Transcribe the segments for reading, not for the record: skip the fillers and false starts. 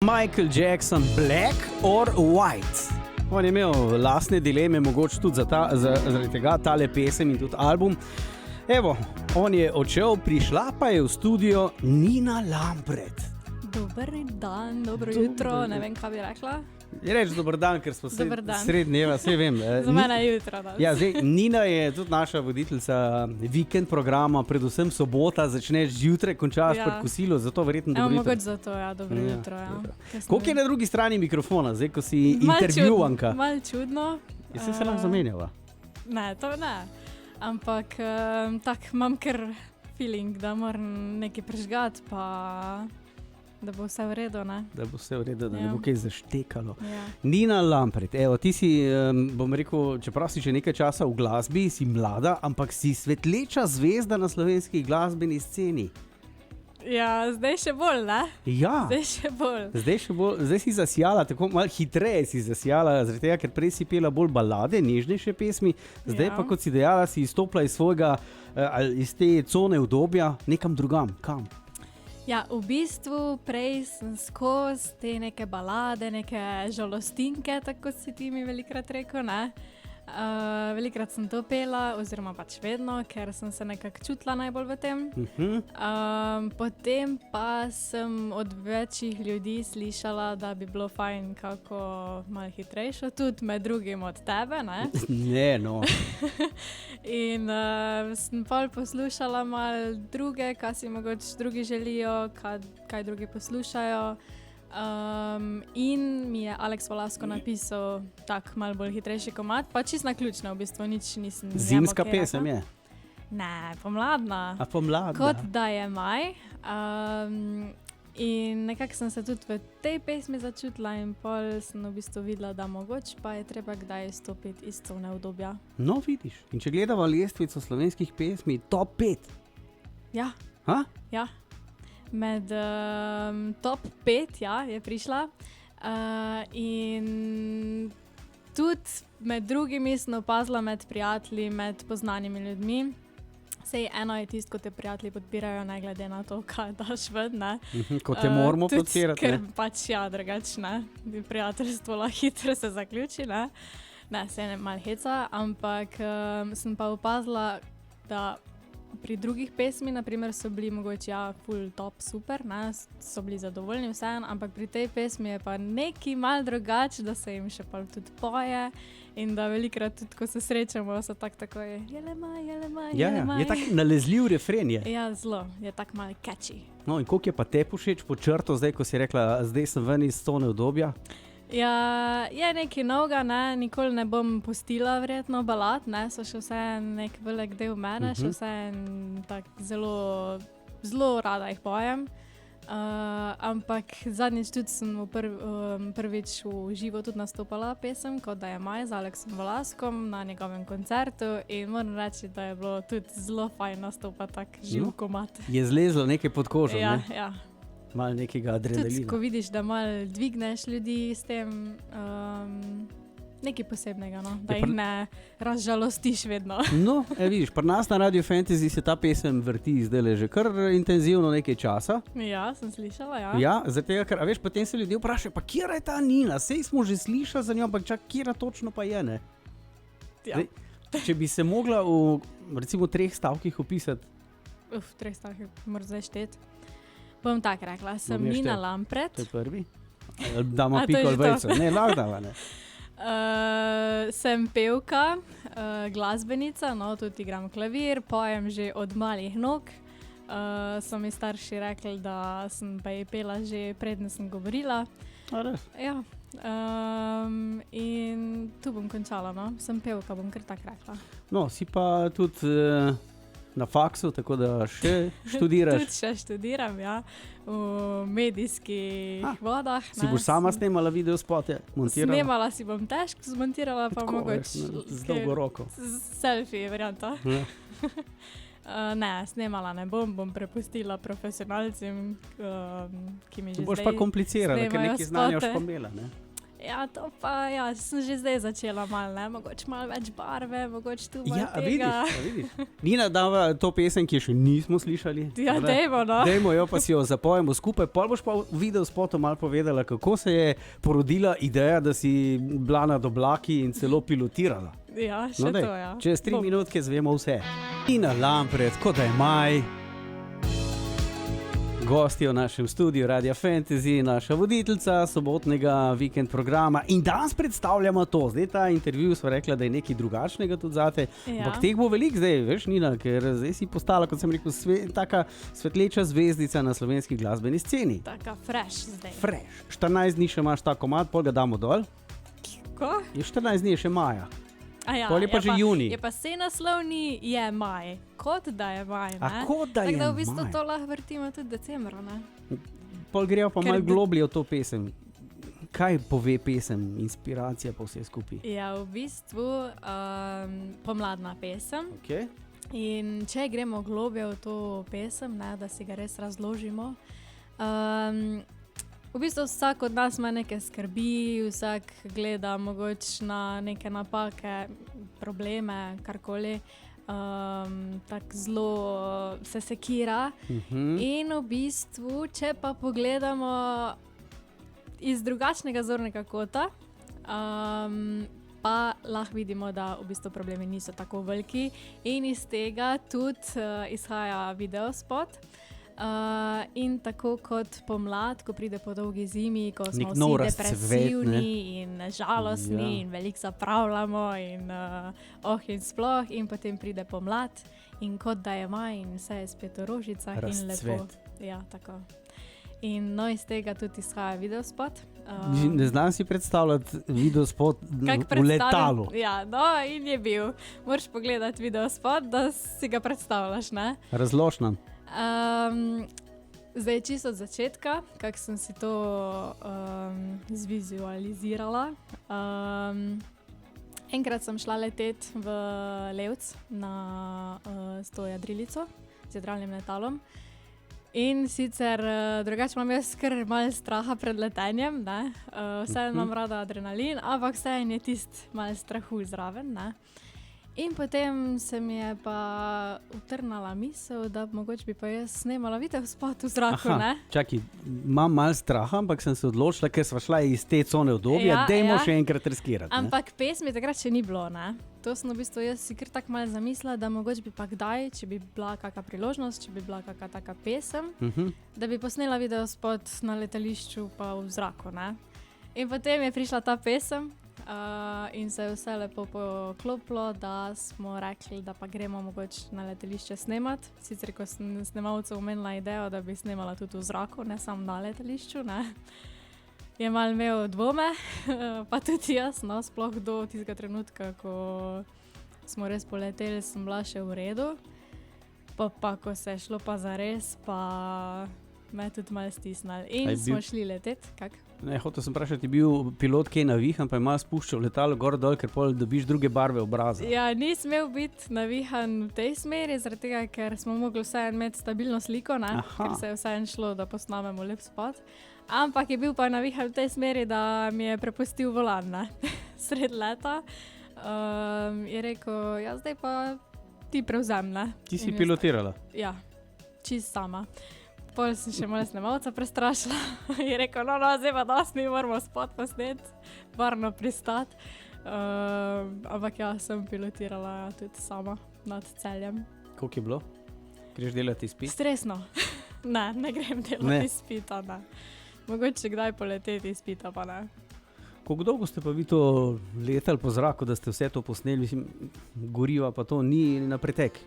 Michael Jackson, black or white? On je imel lastne dileme, mogoče tudi zaradi tega tale pesem in tudi album. Evo, on je odšel, prišla pa je v studio Nina Lampret. Dober dan, dobro jutro, ne vem, kaj bi rekla. Je reč dober dan, ker smo sred dneva, vse vem. Za mene je jutro. Ja, zdaj, Nina je tudi naša voditeljica vikend programa, predvsem sobota, začneš zjutraj, končaš pred kosilo, zato verjetno dobro jutro. Mogoče zato, dobro jutro. Koliko je na drugi strani mikrofona, zdaj, ko si intervjuvanka? Malo čudno. Jaz se lahko zamenjava? Ne, to ne. Ampak tak imam kar feeling, da moram nekaj prežgati, pa da bo vse v redu, ne? Da bo vse v redu, da ne bo kaj zaštekalo. Ja. Nina Lampret, evo, ti si, bom rekel, čeprav si že nekaj časa v glasbi, si mlada, ampak si svetleča zvezda na slovenski glasbeni sceni. Ja, zdaj še bolj, ne? Ja. Zdaj še bolj. Zdaj si zasijala, tako malo hitreje si zasijala, zaradi tega, ker prej si pela bolj balade, nežnejše pesmi, zdaj pa, kot si dejala, si izstopila iz svojega, iz te cone udobja, nekam drugam. Kam? Ja, v bistvu prej sem skozi te neke balade, neke žalostinke, tako si ti mi velikrat rekel, ne? Velikrat sem to pela, oziroma pač vedno, ker sem se nekako čutila najbolj v tem. Potem pa sem od večjih ljudi slišala, da bi bilo fajn kako malo hitrejšo, tudi med drugim od tebe, ne? Ne, no. In sem pol poslušala malo druge, kaj si mogoče drugi želijo, kaj drugi poslušajo. In mi je Alex Valasko napisal tak malo bolj hitrejši komad, pa čisto naključno, v bistvu nič nisem. Zimska pesem je? Ne, pomladna. A pomladna? Kot da je maj. In nekako sem se tudi v tej pesmi začutila in pol sem v bistvu videla, da mogoče pa je treba kdaj stopiti iz cone udobja. No, vidiš. In če gledava lestvico slovenskih pesmi, top 5. Ja. Ha? Ja. Med top 5 je prišla in tudi med drugimi sem opazila med prijatelji, med poznanimi ljudmi. Sej eno je tisto, ko te prijatelji podpirajo, ne glede na to, kaj daš ven, ne. Ko te moramo podpirati, ne. Ker pač drugačne. Prijateljstvo lahko hitro se zaključi, ne. Ne, se ne malo heca, ampak sem pa opazila, da pri drugih pesmi, naprimer, so bili mogoče full top super, ne, so bili zadovoljni vseeno, ampak pri tej pesmi je pa nekaj malo drugače, da se jim še pa tudi poje in da velikrat tudi, ko se srečamo, so tako je jelemaj. Ja, je tak nalezljiv refren je. Ja, zelo, je tak malo catchy. No, in koliko je pa te všeč po črto zdaj, ko si rekla, zdaj sem ven iz cone udobja? Ja, je nekaj novega, ne, nikoli ne bom pustila verjetno balad, ne, so še vse nek velik del mene, še vse tak zelo rada jih pojem, ampak zadnjič tudi sem prvič v živo tudi nastopala pesem, kot da je maj z Alexom Valaskom na njegovem koncertu in moram reči, da je bilo tudi zelo fajn nastopati tak živ komad. Je zlezlo nekaj pod kožo, ne? Ja. Malo nekega adrenalina. Tudi, ko vidiš, da malo dvigneš ljudi s tem, nekaj posebnega, no? Da jih ne razžalostiš vedno. No, vidiš, pri nas na Radio Fantasy se ta pesem vrti zdaj že kar intenzivno nekaj časa. Ja, sem slišala, ja. Ja, zato ker, a veš, potem se ljudje vprašajo, pa kjera je ta Nina? Sej smo že slišali za njo, ampak čak, kjera točno pa je, ne? Ja. Zdaj, če bi se mogla v, recimo, 3 stavkih opisati. 3 stavkih, moram zdaj šteti. Bom tako rekla, sem Nina Lampret. To je prvi. Dama piko ali vejco. Ne, lahko dava, ne. Sem pevka, glasbenica, no, tudi igram klavir, pojem že od malih nog. So mi starši rekli, da sem pa je pela že predne sem govorila. A res? Ja. In tu bom končala, no. Sem pevka, bom kar tako rekla. No, si pa tudi na faksu, tako da še študiraš. Tudi še študiram, ja, v medijskih vodah. Si boš sama snemala videospote, montirala? Snemala si bom težko, zmontirala pa mogoče. Z dolgo roko. Selfie varianta. Ja. Ne, snemala ne bom prepustila profesionalcem, ki mi že zdaj boš pa komplicirala, ker neki znanja už pa imela, ne? Ja, to pa, ja, sem že zdaj začela malo, ne? Mogoče malo več barve, mogoče tu malo Ja, tega. vidiš. Nina dava to pesem, ki je še nismo slišali. Ja, dajmo, no. Dajmo jo, pa si jo zapojemo skupaj. Pol boš pa v videospotu malo povedala, kako se je porodila ideja, da si bila nad oblaki in celo pilotirala. Ja, še daj, to, ja. Čez 3 minutke zvemo vse. Nina Lampret, kot da je maj. Gosti v našem studiu Radia Fantasy, naša voditeljica sobotnega vikend programa in danes predstavljamo to. Zdaj ta intervju sva rekla, da je nekaj drugačnega tudi zate, ampak teh bo veliko zdaj, veš Nina, ker zdaj si postala, kot sem rekel, taka svetleča zvezdica na slovenski glasbeni sceni. Taka fresh zdaj. Fresh. 14 dni še imaš ta komad, pol ga damo dol. Ko? Je 14 dni je še maja. Ja, pol je pa že junij. Je pa se naslovni, je maj. Kot da je maj, ne? A kot da je Tako da v bistvu maj. to lahko vrtimo tudi decembra, ne? Pol grejo pa Ker malo globlje v to pesem. Kaj pove pesem, inspiracija pa vse skupaj? Ja, v bistvu pomladna pesem. Okay. In če gremo globje v to pesem, ne, da si ga res razložimo, v bistvu vsak od nas ima neke skrbi, vsak gleda mogoče na neke napake, probleme, karkoli. Tako zelo se sekira. In v bistvu, če pa pogledamo iz drugačnega zornega kota, pa lahko vidimo, da v bistvu problemi niso tako veliki in iz tega tudi izhaja videospot. In tako kot pomlad, ko pride po dolgi zimi, ko smo vsi depresivni in žalostni in veliko zapravljamo in in sploh, in potem pride pomlad in kot da je maj in vse je spet v rožicah in lepo. Ja, tako. In no, iz tega tudi izhaja videospot. Ne znam si predstavljati videospot v letalu. Ja, no, in je bil. Moraš pogledati videospot, da si ga predstavljaš, ne? Razlož nam. Zdaj čisto od začetka, kako sem si to zvizualizirala. Enkrat sem šla leteti v Levc s to jadrilico, z jadralnim letalom. In sicer drugače imam jaz kar malo straha pred letenjem, ne? Vseeno imam rada adrenalin, ampak vseeno je tisti malo strahu zraven, ne? In potem se mi je pa utrnala misel, da mogoče bi pa jaz snemala videospot v zraku, ne? Čakaj, imam malo straha, ampak sem se odločila, ker sva šla iz te cone udobja, dajmo še enkrat riskirati. Ampak pesmi takrat še ni bilo, ne? To sem v bistvu jaz si kar tako malo zamislila, da mogoče bi pa kdaj, če bi bila kakšna priložnost, če bi bila kakšna taka pesem, da bi posnela videospot na letališču pa v zraku, ne? In potem je prišla ta pesem. In se je vse lepo poklopilo, da smo rekli, da pa gremo mogoče na letališče snemati. Sicer, ko sem snemalcev omenila idejo, da bi snemala tudi v zraku, ne samo na letališču, ne. Je malo imel dvome, pa tudi jaz, no, sploh do tistega trenutka, ko smo res poleteli, sem bila še v redu. Pa ko se je šlo pa zares, pa me tudi malo stisnili. In smo šli leteti, kak? Ne, hotel sem vprašati, je bil pilot kaj navihan, pa je malo spuščal letalo gor dol, ker pol dobiš druge barve obraza. Ja, ni smel biti navihan v tej smeri, zaradi tega, ker smo mogli vseeno imeti stabilno sliko, ne? Ker se je vseeno šlo, da posnamemo lep spot. Ampak je bil pa navihan v tej smeri, da mi je prepustil volan, ne? Sred leta. Je rekel, ja, zdaj pa ti prevzem, ne? Ti si pilotirala? Ja, čist sama. Pol sem še malo snemalca prestrašila. Je rekel, no, zdaj pa dosti mi moramo spot posneti, varno pristati. Ampak ja, sem pilotirala tudi sama nad Celjem. Koliko je bilo? Greš delati izpit? Stresno. Ne grem delati izpita, ne. Mogoče kdaj poleteti izpita, pa ne. Koliko dolgo ste pa vi to letali po zraku, da ste vse to posneli? Mislim, goriva pa to ni na pretek.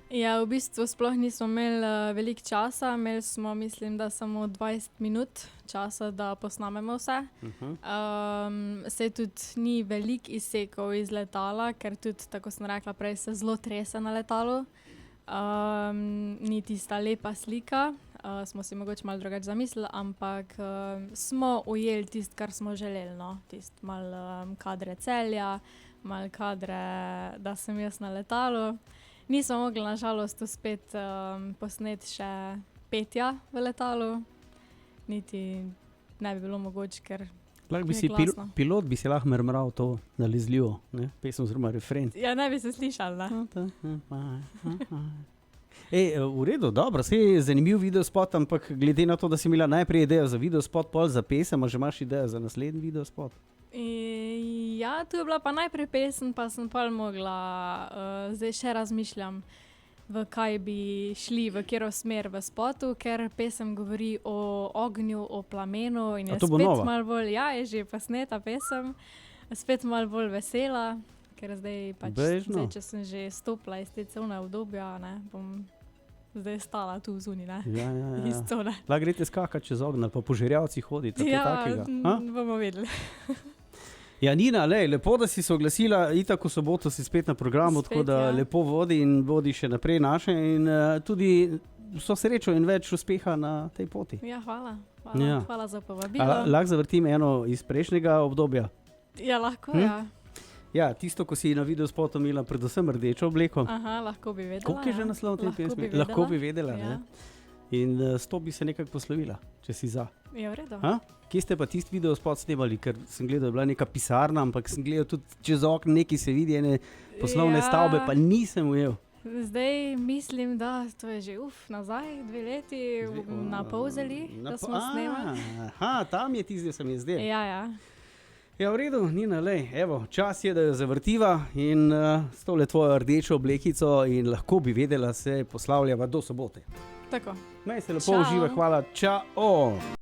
Ja, v bistvu sploh nismo imeli veliko časa. Imeli smo, mislim, da samo 20 minut časa, da posnamemo vse. Saj tudi ni veliko izsekov iz letala, ker tudi, tako sem rekla prej, se zelo trese na letalu. Ni tista lepa slika. Smo si mogoče malo drugače zamislili, ampak smo ujeli tisto, kar smo želeli, no. Tisto malo kadre Celja, malo kadre, da sem jaz na letalu. Nismo mogli na žalost spet posneti še petja v letalu, niti ne bi bilo mogoče, ker Lahko bi Je si glasno. pilot bi si lahko mrmral to nalezljivo, ne? Pesem oziroma refren. Ja, ne bi se slišal, ne? V redu, dobro, se je zanimiv videospot, ampak glede na to, da si imela najprej idejo za videospot, pol za pesem, a že imaš idejo za naslednji videospot? Ja, tu je bila pa najprej pesem, pa sem pa mogla, zdaj še razmišljam, v kaj bi šli, v katero smer v spotu, ker pesem govori o ognju, o plamenu in A je to bo spet nova? malo bolj, ja, je že posneta pesem, spet malo bolj vesela, ker zdaj pač, Bežno. zdaj, če sem že stopila iz te cone obdobja, ne, bom zdaj stala tu zunaj, ne, Ja, iz cone. Lahko greste skakati čez ogenj, pa po žerjavcih hodite, kaj takega. Bomo videli. Ja, Nina, lepo, da si se oglasila, itak v soboto si spet na programu, Spet, tako da ja. lepo vodi in vodi še naprej naše in tudi vso srečo in več uspeha na tej poti. Ja, hvala. Ja. Hvala za povabilo. Lahko zavrtim eno iz prejšnjega obdobja? Ja, lahko, ja. Ja, tisto, ko si na videospotu imela predvsem rdečo obleko. Aha, lahko bi vedela. Koliko je že naslov te pesmi? Lahko bi vedela, ne? In s to bi se nekako poslovila, če si za. Je v redu. Kje ste pa tisti videospot snemali? Ker sem gledal, da je bila neka pisarna, ampak sem gledal tudi čez okno, nekaj se vidi, ene poslovne stavbe, pa nisem ujel. Zdaj mislim, da to je že nazaj, 2 leti na Polzeli, da smo snemali. Aha, tam je tisti, da sem je zdaj. Ja. Ja, v redu, Nina, evo, čas je, da jo zavrtiva in s tole tvojo rdečo oblekico in lahko bi vedela, se poslavljava do sobote. Tako. Naj se lepo Čau. uživa, hvala, čao!